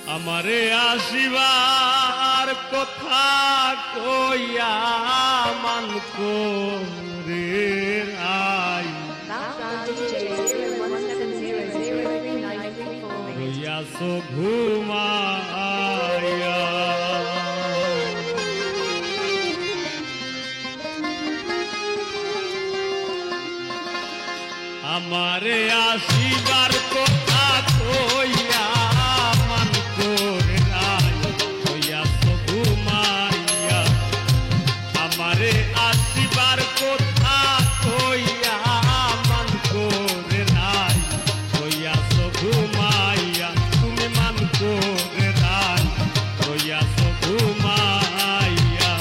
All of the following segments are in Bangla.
আমারে আসিবার কথা কইয়া মান করে আই রইয়াছো ঘুমাইয়া আমারে আসিবার কথা কইয়া মান করে নাই হইয়াছো ঘুমাইয়া আমারে আসিবার কথা কইয়া মান করে নাই হইয়াছো ঘুমাইয়া তুমি মান করে নাই হইয়াছো ঘুমাইয়া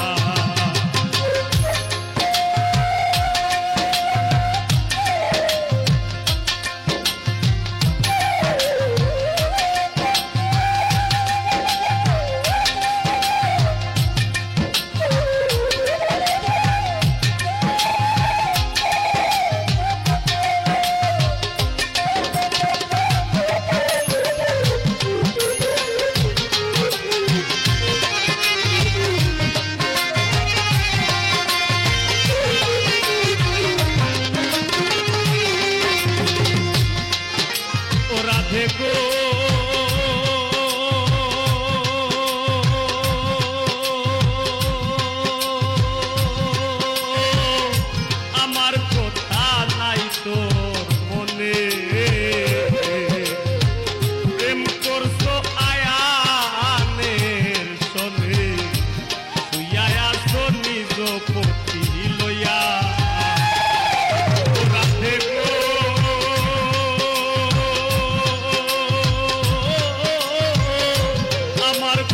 দেখো আমার কথা নাই তোর মনে প্রেম করছো আয়ানের সনে তুই আয়াছো নিজ পতি লইয়া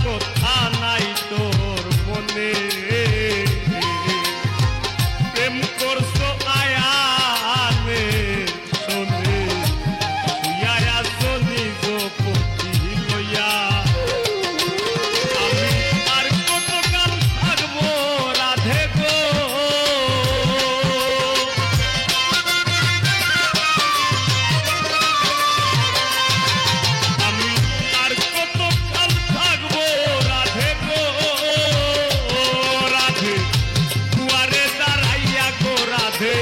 কথা নাই তোর মনে প্রেম করছো আয়ানে শোনে শুয়ায়া শোনি গোপতি লইয়া আমি আর কতকাল থাকবো রাধে গো আমি আর কতকাল থাকবো রাধে গো রাধে দুয়ারে দাঁড়াইয়া গো রাধে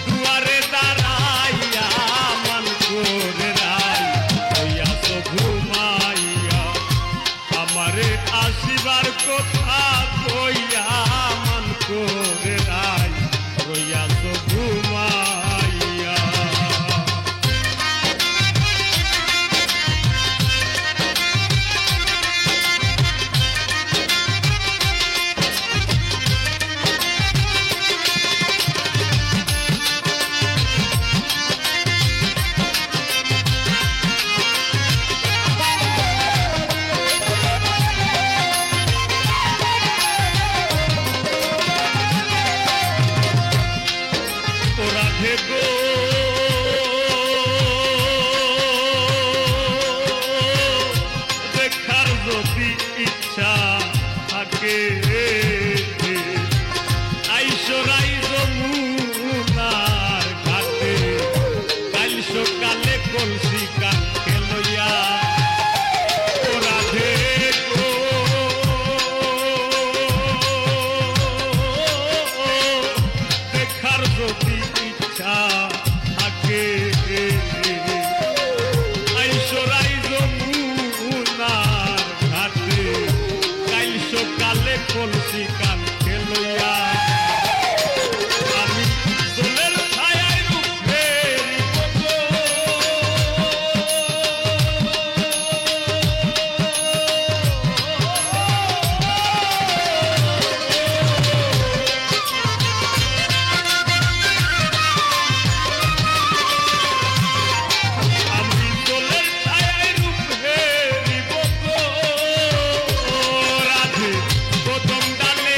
দুয়ারে দাঁড়াইয়া মান করে রাই হইয়াছো ঘুমাইয়া আমারে আসিবার কথা কইয়া মান করে রাই হইয়াছো ঘুমাইয়া রাধে গো দেখার যদি ইচ্ছা থাকে আইসো রাইজ মুনার ঘাটে কাল সকালে কলসি কাকে লইয়া রাধে গো দেখার যদি ইচ্ছা থাকে আইসরাই যমুনার ঘাটে কাল সকালে কলসি কানকে লইয়া আমি দোলের ছায়ায় রূপ ফেরিব গো আমি দোলের ছায়ায় রূপ ফেরিব গো রাধে কদম ডালে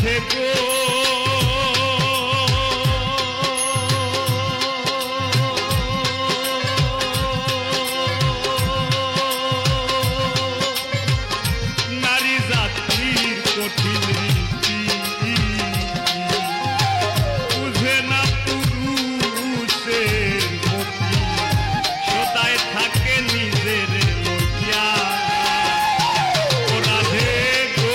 রাধে গো নারী জাতির কঠিন রীতি বুঝে না পুরুষের মতি সদায় থাকে নিজের লইয়া ও রাধে গো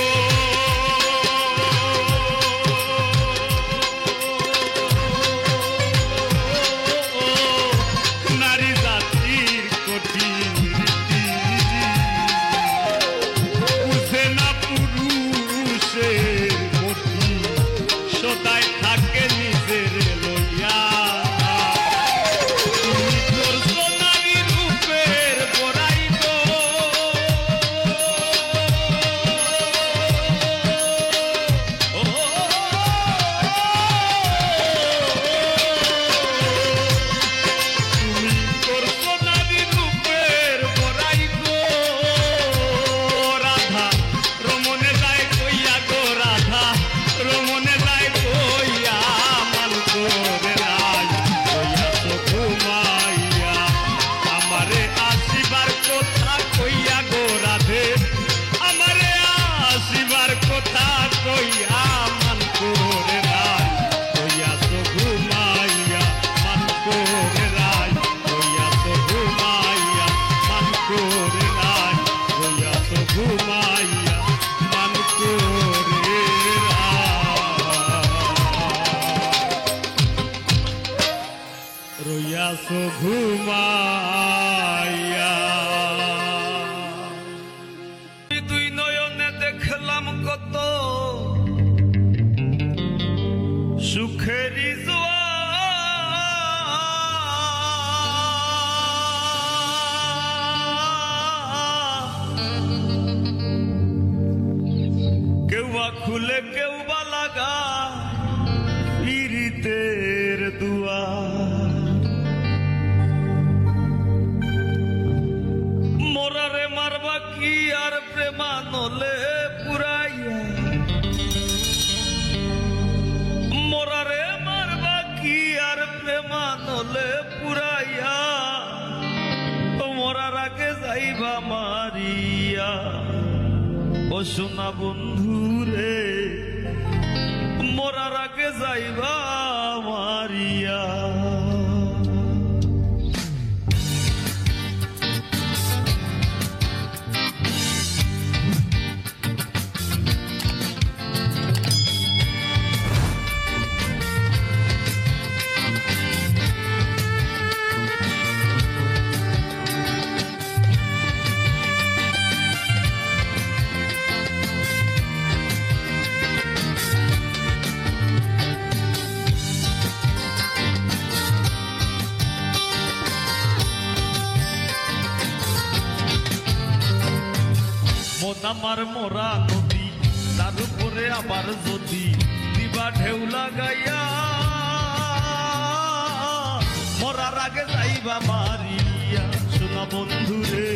নারী জাতির কঠিন রীতি বুঝে না পুরুষের মতি সদায় থাকে নিজের লইয়া তুমি করছো নারী রূপের বড়াই গো ও তুমি করছো নারী রূপের বড়াই গো রাধা রমনে যায় কইয়া গো রাধা রমনে যায় কইয়া মান করে রাই কইয়া তো ঘুমাইয়া আমারে আসিবার কথা কইয়া গো রাধে আমারে আসিবার কথা কইয়া মান করে রাই কইয়া তো ঘুমাইয়া মান করে রাই কইয়া তো ঘুমাইয়া মান করে রাই কইয়া তো ঘুমাইয়া মান করে রইয়াছো ঘুমাইয়া দুই নয়নে দেখলাম কত সুখেরি কেউ বা খুলে কেউ বা লাগা পীড়িতের দুয়ার মোরারে মারবা কি আর প্রেমানলে পুরাইয়া মোরারে মারবা কি আর প্রেমানলে পুরাইয়া মোরার আগে যাইবা মারিয়া ও সোনা বন্ধুরে মোরার আগে যাইবা মারিয়া আমার মোরা নদী তার উপরে আবার যদি দিবা ঢেউ লাগাইয়া মরার আগে যাইবা মারিয়া শোনা বন্ধুরে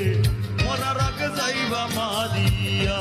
মরার আগে যাইবা মারিয়া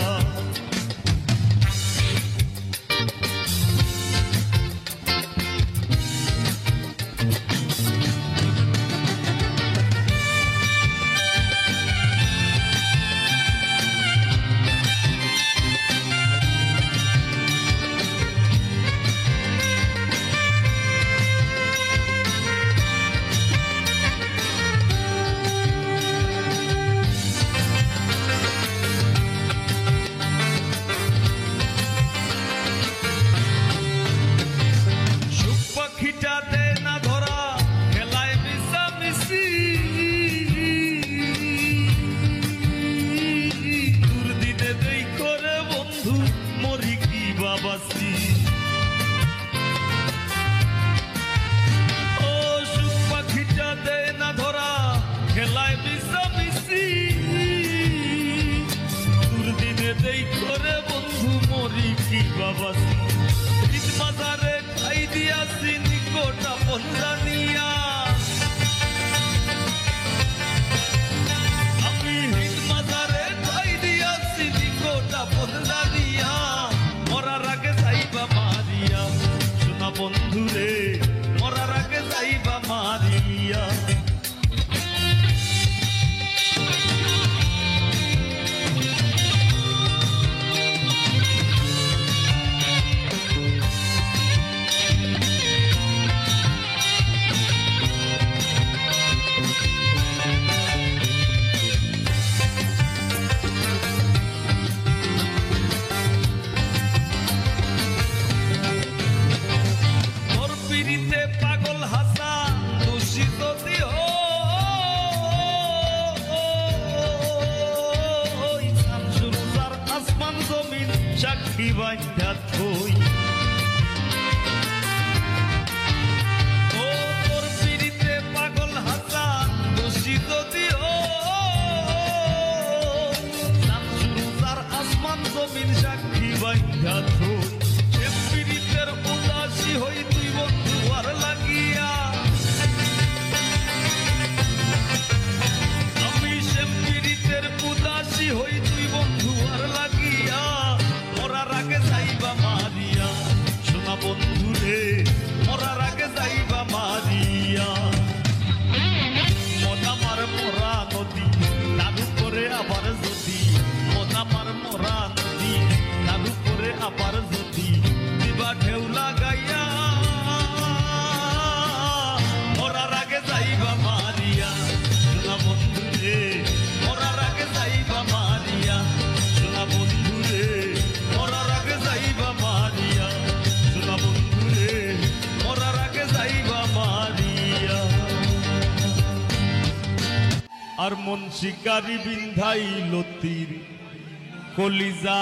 সাক্ষী বান্ধা থই ও তোর পিড়িতে পাগল হাসান দোষী যদি ও শামসুর আসমান জমিন সাক্ষী বান্ধা থই সে পিড়িতের উদাসী হই তুই বন্ধু আর লাগিয়া আমি সে পিড়িতের উদাসী হই তুই বন্ধু আর লাগিয়া মরার আগে যাইবা মারিয়া শোনা বন্ধু রে মরার আগে যাইবা মারিয়া মনামার মরা নদী তার উপরে আবার যদি মনামার মরা নদী তার উপরে আবার যদি দিবা ঢেউ লাগাইয়া মরার আগে যাইবা মারিয়া শোনা বন্ধু রে মরার আগে যাইবা মারিয়া শোনা বন্ধু রে মরার আগে যাইবা মারিয়া শোনা বন্ধু রে মরার আগে যাইবা মারিয়া আর মন শিকারি বিন্ধাই লতির কলিজা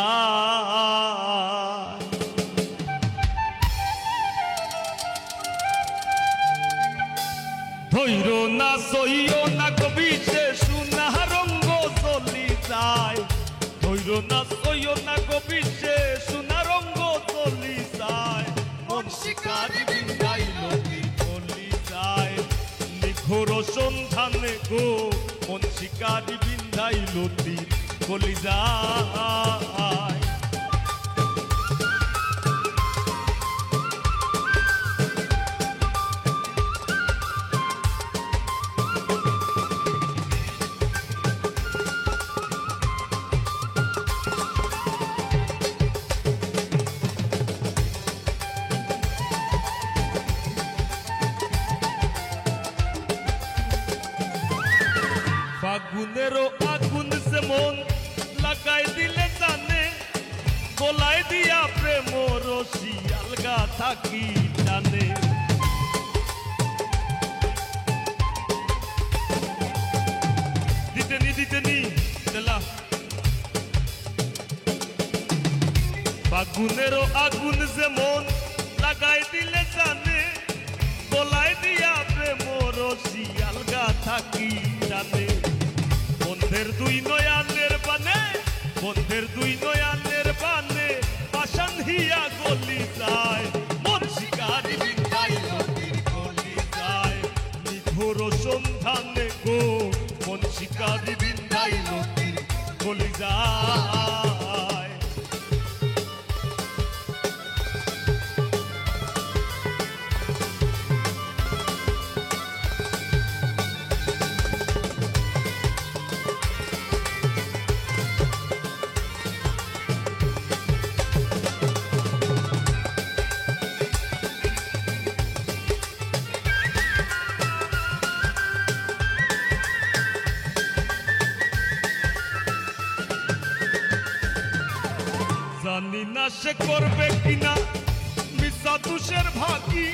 ধৈর না সইও না কবি সে সুনা রঙ্গ চলি যায় ধৈর না সইও না কবি সে সুনা রঙ্গ চলি যায় মন শিকারি বিন্ধাই লতির কলি যায় নিখোর সন্ধানে গো মন শিকারি বিন্ধাই লতির কলি যায় ফাগুনেরও আগুন সে মন লাগাই দিলে জানে গোলাই দিয়া প্রেম রশি আলগা থাকি জানে দিতেনি দেলা ফাগুনেরও আগুন সে মন লাগাই দিলে জানে গোলাই দিয়া প্রেম রশি আলগা থাকি জানে বন্ধের দুই নয়ানের বানে বন্ধের দুই নয়ানের বানে পাশান হিয়া গলি যায় মন শিকারি বিন্ধাই লতির গলি যায় নিঘোর সন্ধানে গো মন শিকারি বিন্ধাই লতির গলি যায় জানি না সে করবে কিনা মিশা তুষের ভাগি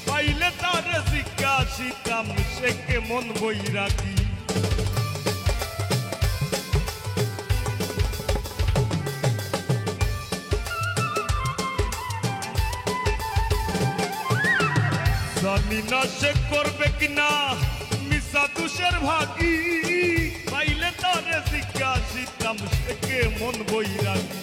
পাইলে তার জিজ্ঞাসিতাম সে কেমন বৈরাগী জানি না সে করবে কিনা মিশা তুষের ভাগি পাইলে তার জিজ্ঞাসিতাম সে কেমন বৈরাগী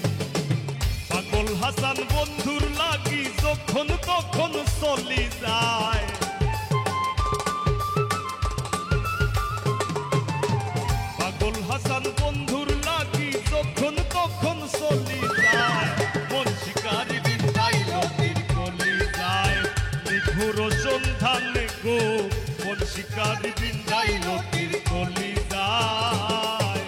পাগল হাসান বন্ধুর লাগি যখন তখন চলি যায় পাগল হাসান বন্ধুর লাগি যখন তখন চলি যায় মন শিকারি বিন্ধাই লতির গলি যায় নিঘোর সন্ধানে গো মন শিকারি বিন্ধাই লতির গলি যায়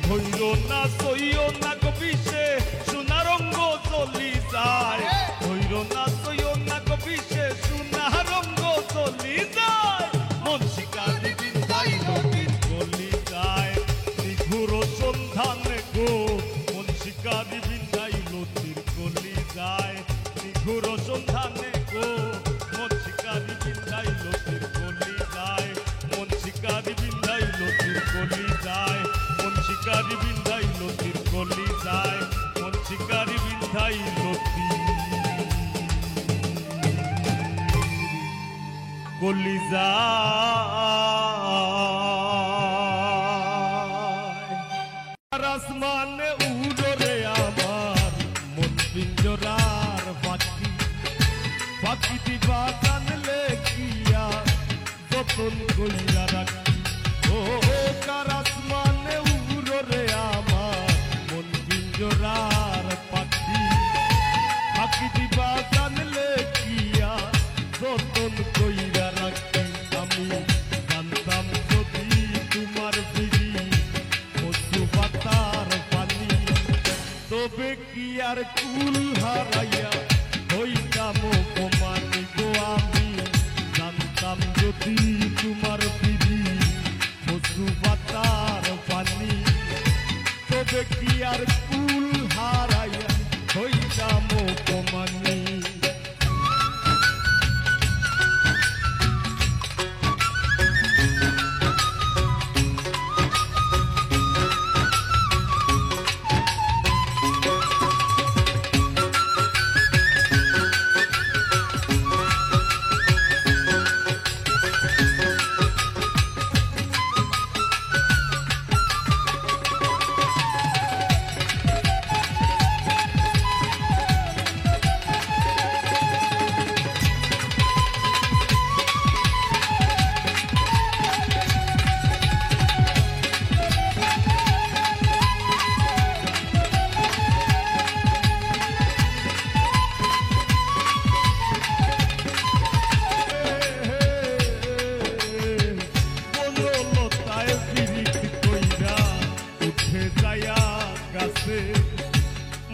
ধৈর না সইও না কবি সে সোনা রঙ্গ চলি যায় ধৈর না সইও না কবি সে সোনা রঙ্গ চলি যায় মন শিকারি বিন্ধাই লতির গলি যায় নিঘোর সন্ধানে গো মন শিকারি বিন্ধাই লতির গলি যায় নিঘোর সন্ধানে গো মন শিকারি বিন্ধাই লতির গলি যায় মন শিকারি বিধাইল কলিজা আসমানে উড়রে আমার মন পিঞ্জরার পাখি পাখি দিবা জানলে কিয়া যতন কইরা রাখি ও কার আসমানে উড়রে আমার মন পিঞ্জরার পাখি পাখি দিবা জানলে কিয়া যতন কইরা রাখি আমি জানতাম যদি তোমার ফিরি পশু পাতার পানি তবে কি আর কুল হারাইয়া হইতাম অপমানি গো আমি জানতাম যদি তোমার ফিরি পশু পাতার পানি তবে কি আর কুল হারাইয়া হইতাম অপমানি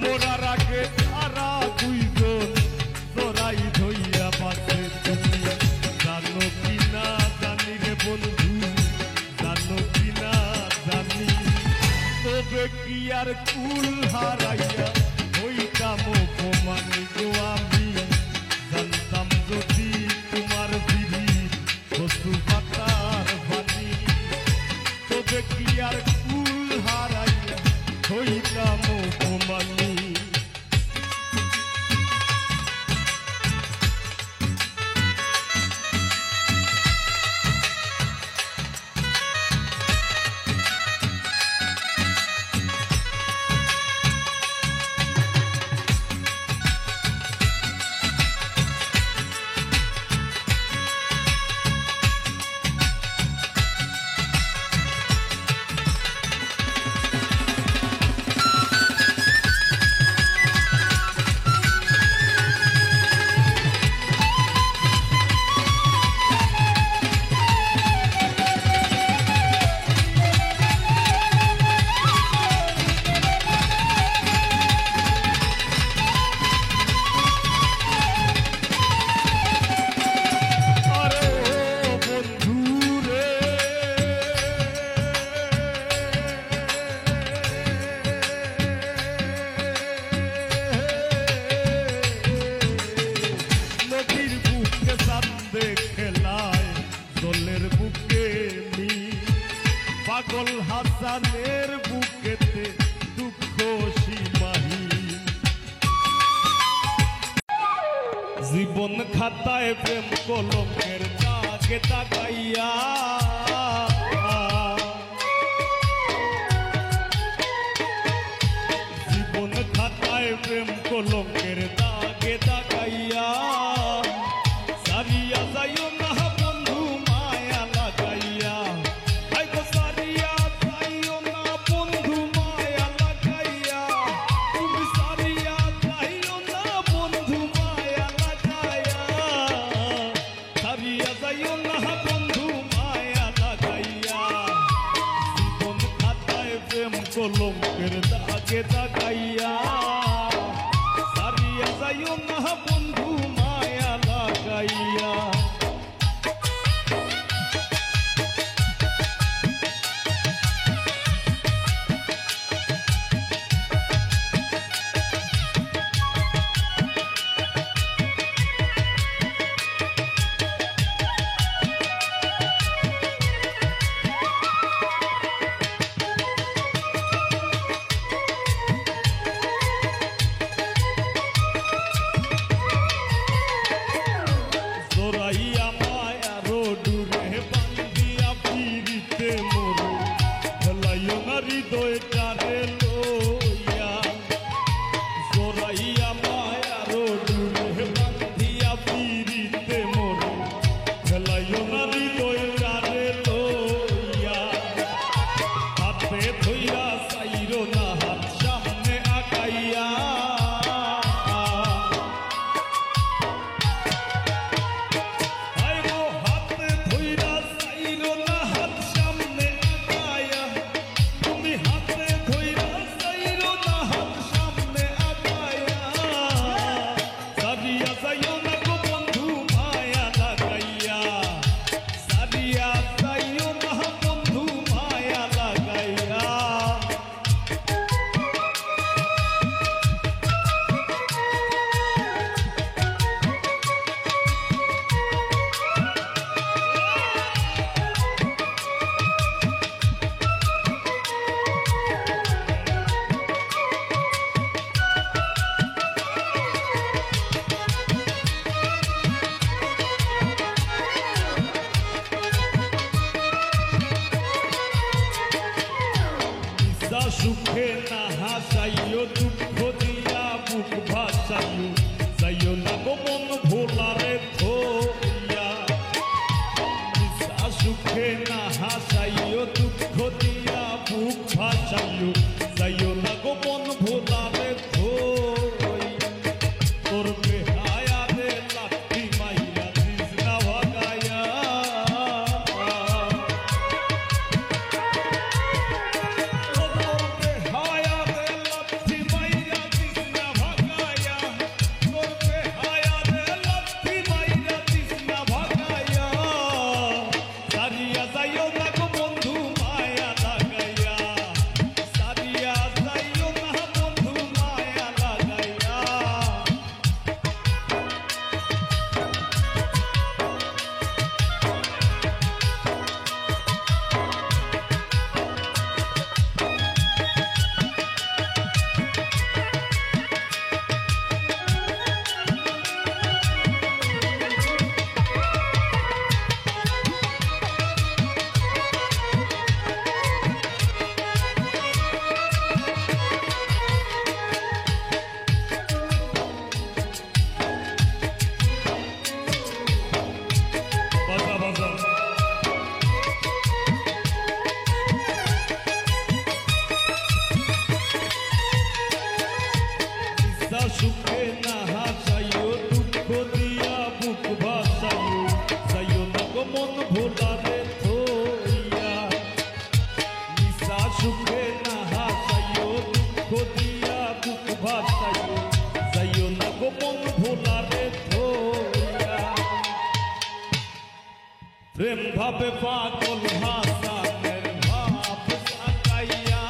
মোরার আগে তারা দুইজন তোরাই ধইয়া বাসে তুমি জানো কি না জানি রে বন্ধু জানো কি না জানি তবে কি আর কুল হারাইয়া হইতাম অপমানি গো আমি জানতাম যদি তোমার বিধি পশু পাতার বাণী তবে কি আর কুল হারাইয়া হইতাম অপমানি পাগল হাসানের বুকেতে দুঃখ সীমাহীন জীবন খাতায় প্রেম কলঙ্কের দাগে দাগাইয়া জীবন খাতায় প্রেম কলঙ্কের দাগে দাগাইয়া সারিয়া যাইও না বন্ধু মায়া লাগাইয়া কলঙ্কের দাগে দাগাইয়া সারিয়া যাইও না বন্ধু মায়া লাগাইয়া হাসাইও যাইও না গো মন ভোলারে ধইয়া নিশা সুখে না হাসাইও দুঃখ দিয়া বুক ভাসাইও যাইও না গো মন ভোলারে ধইয়া তোর বেহায়া রে লাঠি মাইরা দিস না ভাগায়া সুখে না হাসাইও দুঃখ দিয়া বুক ভাসাইও যাইও না গো মন ভোলারে ধইয়া নিশা সুখে না হাসাইও দুঃখ দিয়া বুক ভাসাইও যাইও না গো মন ভোলারে ধইয়া প্রেম ভাবে পাগল হাসানের ভাব সাকাইয়া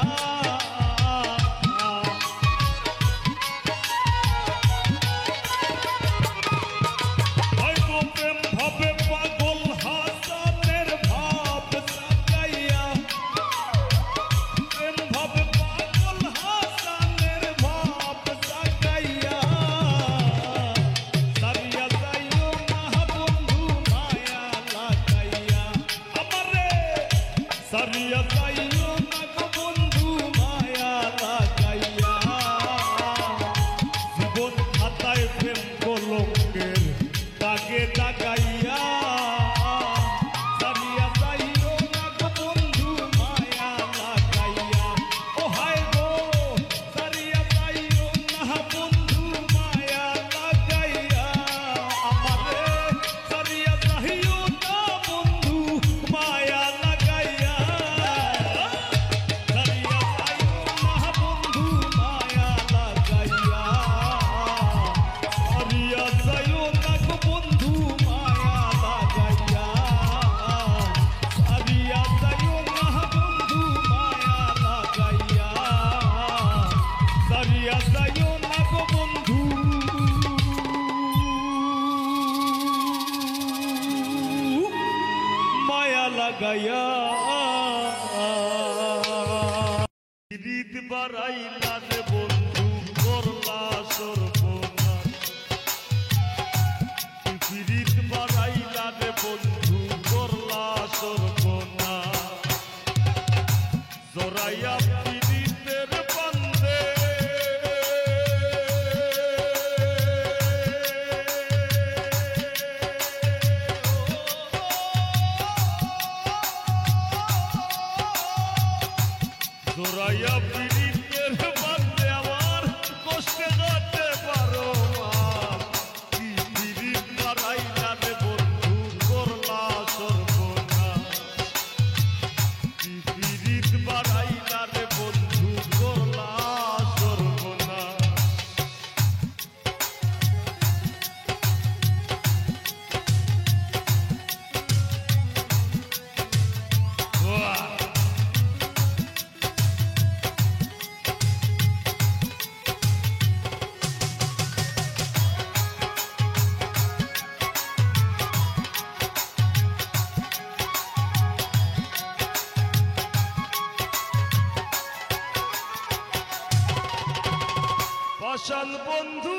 সারিয়া যাইও না গো বন্ধু মায়া লাগাইয়া জীবন খাতায় প্রেম কলঙ্কের দাগে দাগাইয়া সারিয়া যাইও না গো বন্ধু মায়া লাগাইয়া ও হায় গো সারিয়া যাইও না বন্ধু মায়া লাগাইয়া আমারে সারিয়া যাইও না বন্ধু মায়া লাগাইয়া লাগাইয়া রীত বাড়াইলা রে বন্ধু করলা সর্বনাশ রীত বাড়াইলা রে বন্ধু করলা সর্বনাশ জড়াইয়া পীড়িতের বন্ধে জোরাইয়া পীড়িতের বান্ধে আমার কষ্টে গাতে পারো কি পীড়িত বাড়াইলা রে বন্ধু করলা সর্বনাশ কি পীড়িত বাড়াইলা রে বন্ধু করলা সর্বনাশ পাষাণ বন্ধু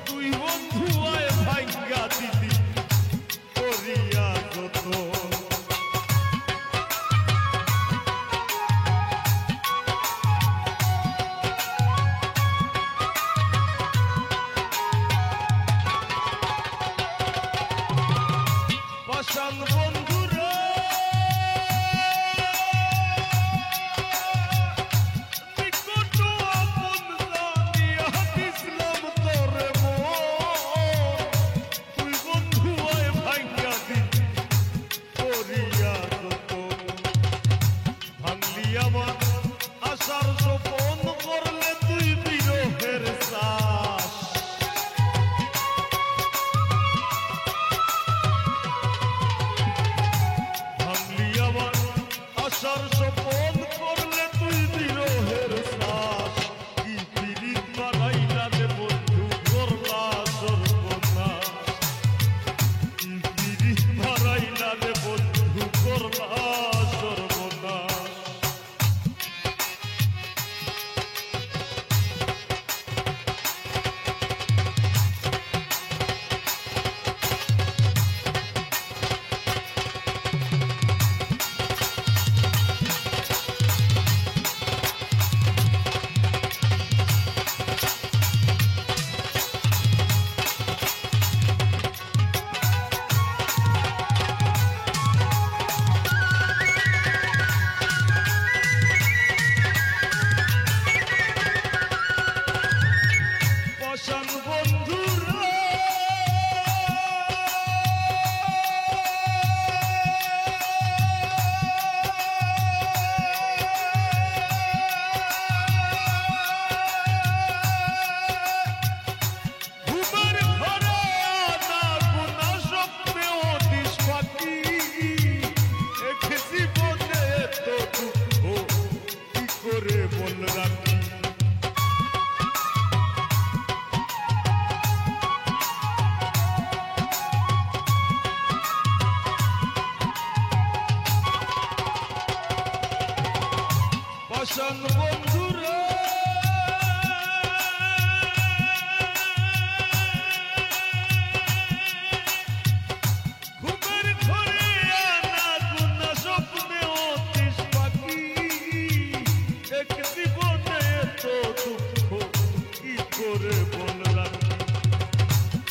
তুই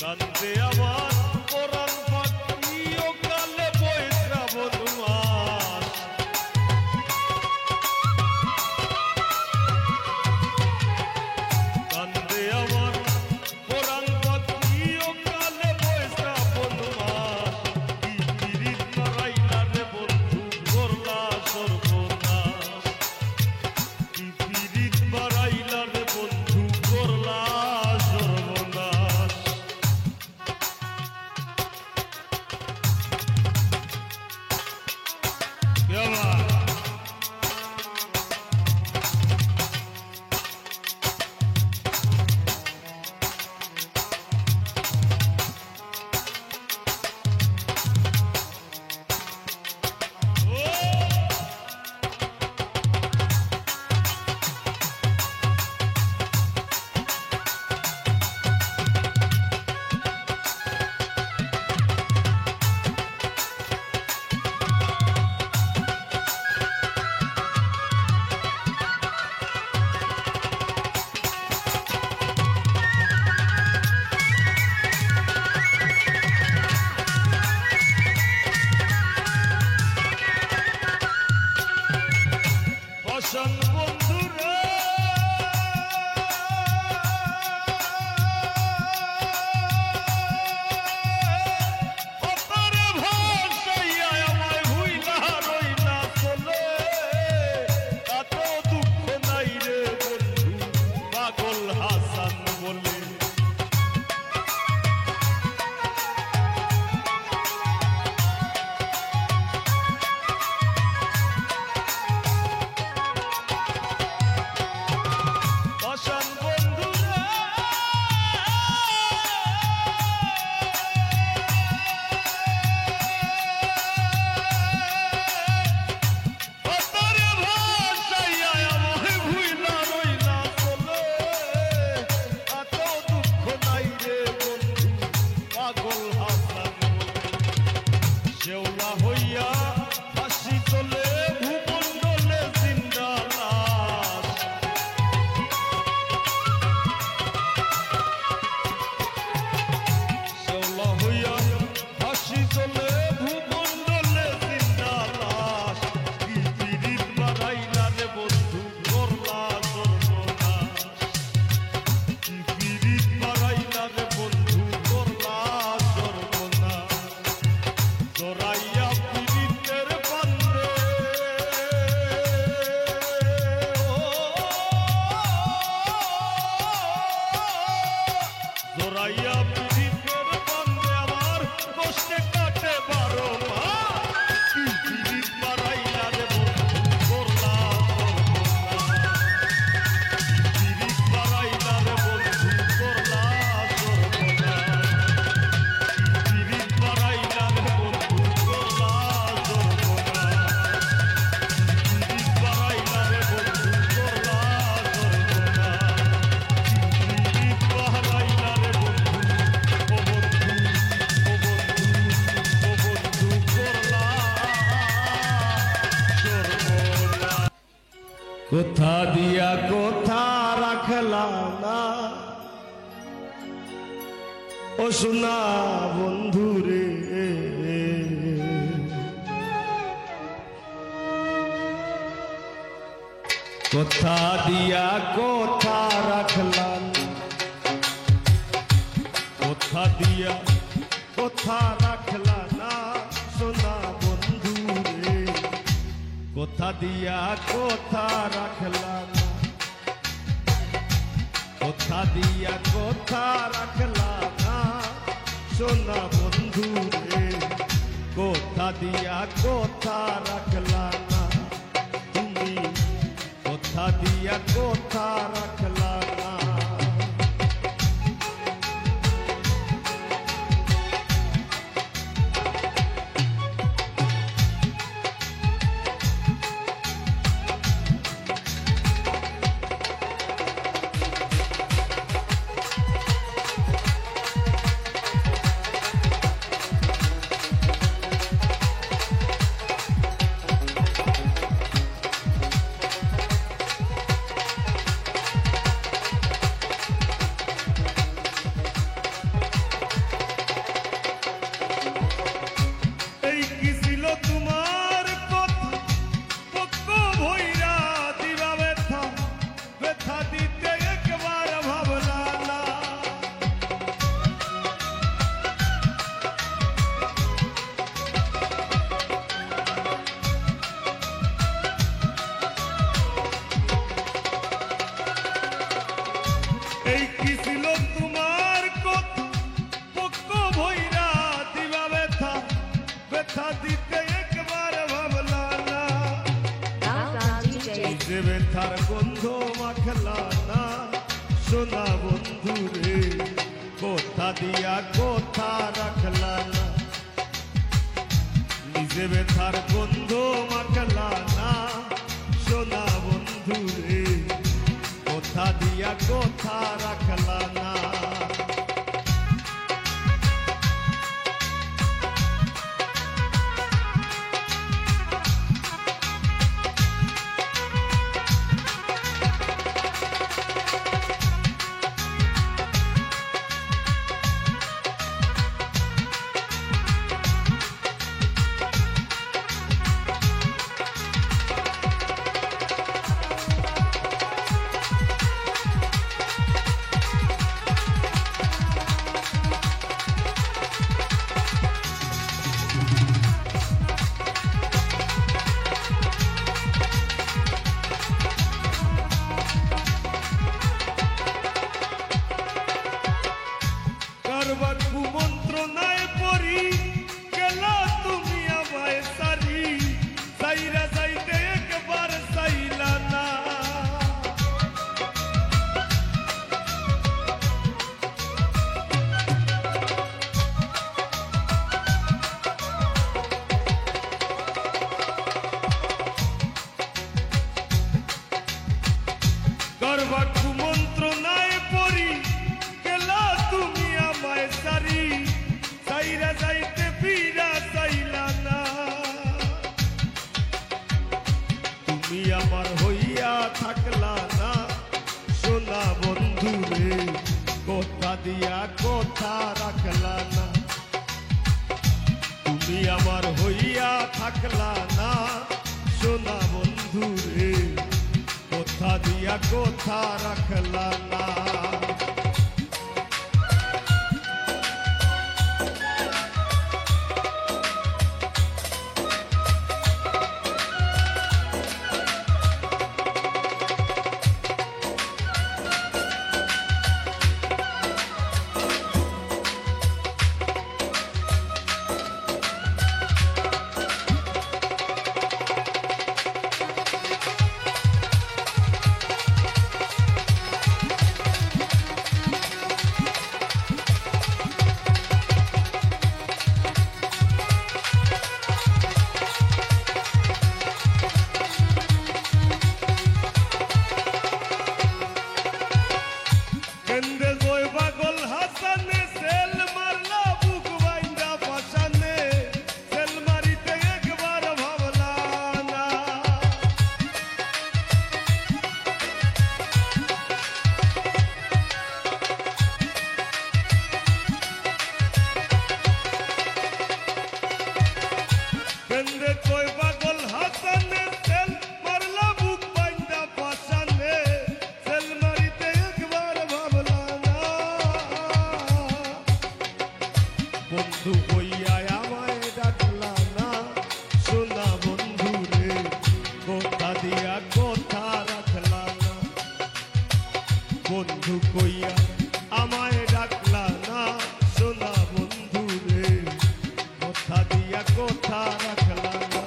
কান্দে আমার পরাণ পাখি ও কালে বয়ে শ্রাবণ মাস কান্দে আমার পরাণ পাখি ও কালে বয়ে শ্রাবণ মাস কি পিরিত মারাইলা রে বন্ধু করলা সর্বনাশ কি পিরিত মারাইলা রে বন্ধু করলা সর্বনাশ পাষাণ বন্ধুরে অতরে ভাসাইয়া আমায় ভুইলা রইলা চলে এত দুঃখ নাই রে বন্ধু পাগল হাসান বলে পাষাণ বন্ধুরে অতরে ভাসাইয়া আমায় ভুইলা রইলা চলে এত দুঃখ নাই রে বন্ধু পাগল হাসান শেওলা হইয়া হাসি চলে ভূমণ্ডলে জিন্দা লাশ শেওলা হইয়া হাসি চলে ভূমণ্ডলে জিন্দা লাশ কি পিরিত মারাইলা রে বন্ধু করলা সর্বনাশ কি পিরিত মারাইলা রে বন্ধু করলা সর্বনাশ জড়াইয়া পিরিতের বান্ধে জড়াইয়া পিরিতের বান্ধে আমার কষ্টে কাটে 12 মাস কি পিরিত মারাইলা রে বন্ধু করলা সর্বনাশ কি পিরিত মারাইলা রে বন্ধু করলা সর্বনাশ পিরিত মারাইলা রে বন্ধু করলা সর্বনাশ পিরিত মারাইলা রে বন্ধু করলা সর্বনাশ পিরিত মারাইলা রে বন্ধু ও বন্ধু ও বন্ধু ও বন্ধু করলা সর্বনাশ কোথা দিয়া কোথা রাখলা না ও সোনা বন্ধু রে কোথা দিয়া কোথা রাখলা কোথা দিয়া কোথা রাখলা না সোনা বন্ধু রে কোথা দিয়া কোথা রাখলা না কোথা দিয়া কোথা রাখলা না সোনা বন্ধু রে কোথা দিয়া কোথা রাখলা না তুমি কোথা দিয়া কোথা রাখলা না ব্যথার গন্ধ মাখলা না সোনা বন্ধু রে, কোথা দিয়া কোথা রাখলা না। নিজে ব্যথার গন্ধ মাখলা না সোনা বন্ধু রে, কোথা দিয়া কোথা রাখলা না। কারবার কুমন্ত্রণায় পড়ি গেলা তুমি আমায় সারি, সাইরা যাইতে একবার চাইলা না। কারবার কুমন্ত্রণায় পড়ি গেলা তুমি আমায় সারি, সাইরা যাইতে ফিরা চাইলা না। তুমি আমার হইয়া থাকলা না সোনা বন্ধু রে, কোথা দিয়া কোথা রাখলা না। তুমি আমার হইয়া থাকলা না সোনা বন্ধু রে, কোথা দিয়া কোথা রাখলা না। বন্ধু হইয়া আমায় ডাকলা না সোনা বন্ধু রে, কোথা দিয়া কোথা রাখলা না। বন্ধু কইয়া আমায় ডাকলা না সোনা বন্ধু রে, কোথা দিয়া কোথা রাখলা না।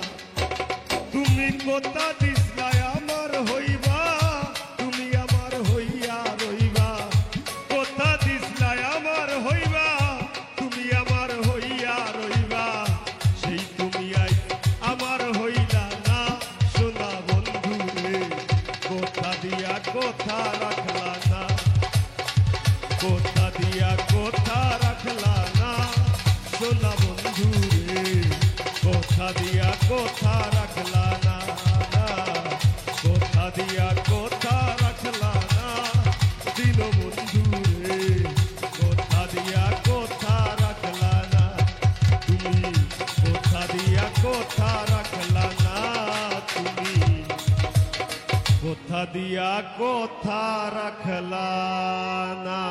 তুমি কোথা দিসলাই আমার হইবা, তুমি আমার হইয়া রইবা। কোথা দিসলাই আমার হইবা, তুমি আমার হইয়া রইবা। সেই তুমি আই আমার হইলা না সোনা বন্ধু রে, কোথা দিয়া কোথা রাখলা না। কোথা দিয়া কোথা রাখলা না সোনা বন্ধু রে, কোথা দিয়া কোথা রাখলা না। কোথা দিয়া কোথা রাখলা না দিন বন্ধু রে, কোথা দিয়া কোথা রাখলা না। তুমি কোথা দিয়া কোথা রাখলা না, তুমি কোথা দিয়া কোথা রাখলা না।